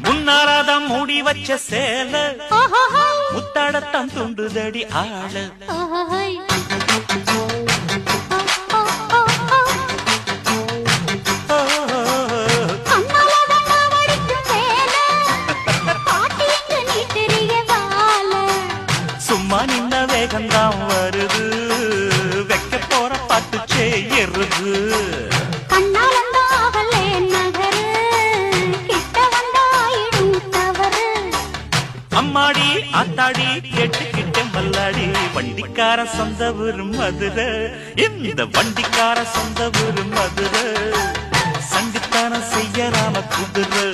உன்னாராதம் மூடி வச்ச சேல முத்தாடத்தான் துண்டுதடி ஆள சும்மா நின்ன வேகந்தான் வருது வைக்க போற பாட்டு செய்யறது அம்மாடி ஆத்தாடி கேட்டுக்கிட்டே மல்லாடி வண்டிக்கார சொந்த ஊரு மதுரை இந்த வண்டிக்கார சொந்த ஊரு மதுரை சண்டித்தான செய்யறாம குதிரை